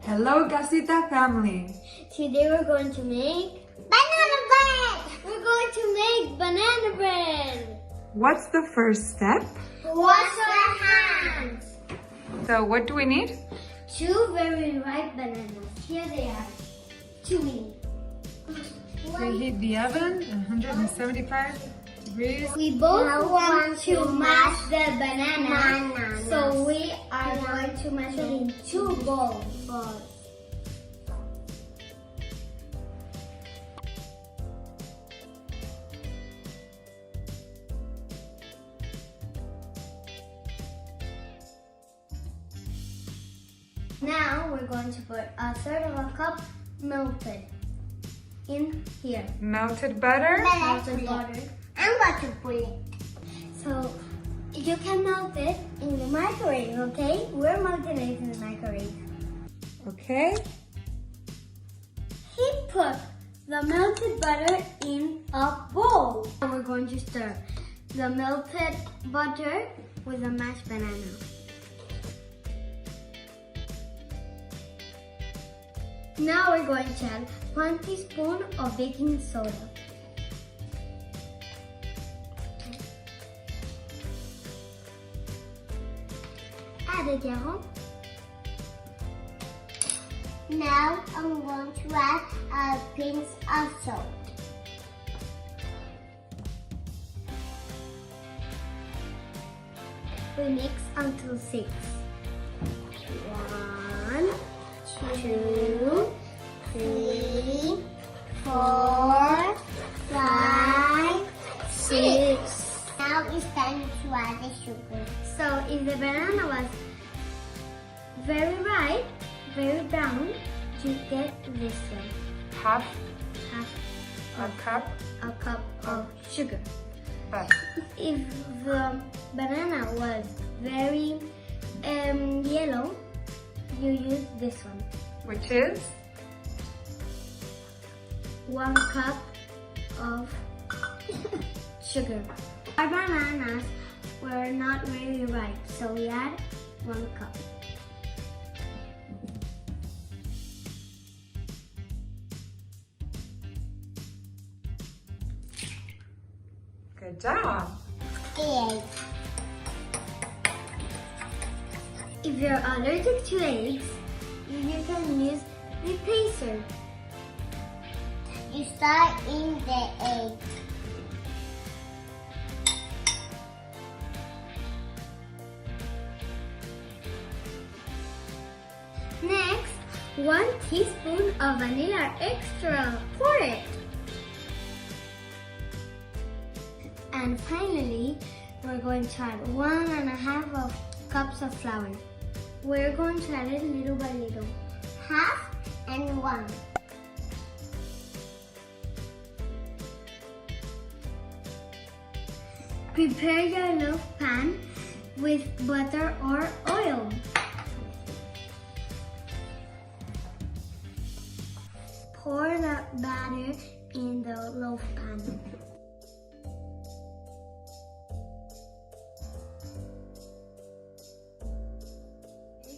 Hello, Casita family. Today we're going to make banana bread. We're going to make banana bread. What's the first step? Wash our hands. So what do we need? 2 very ripe bananas. Here they are. 2 we need. Preheat the oven at 175 degrees. We both want to mash the banana. So we are going to mash it in 2 bowls. Now we're going to put 1/3 of a cup melted in here. Melted butter. Melted butter. I'm going to put it. So you can melt it in the microwave, okay? We're melting it in the microwave. Okay. He put the melted butter in a bowl. And we're going to stir the melted butter with the mashed banana. Now we're going to add 1 teaspoon of baking soda. Add it, Yahoo. Now I'm going to add a pinch of salt. We mix until 6. 1, 2, 3, 4, 5, 6. Now it's time to add the sugar. So if the banana was very ripe, very brown, you get this one. Half Half a cup of sugar. butter. If the banana was very yellow, you use this one. Which is 1 cup of sugar. Our bananas were not very ripe, so we add 1 cup. Good job. If you're allergic to eggs, you can use the pacer. You start in the egg. Next, 1 teaspoon of vanilla extra. Pour it. And finally, we're going to add 1.5 cups of flour. We're going to add it little by little. 1/2 and 1. Prepare your loaf pan with butter or oil. Pour the batter in the loaf pan.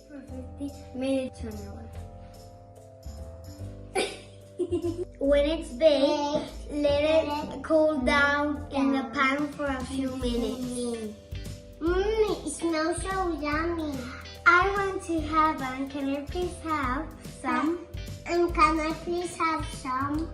For 50 minutes an hour. When it's baked, let it cool down in the pan for a few minutes. It smells so yummy. I want to have one. Can I please have some? And can I please have some?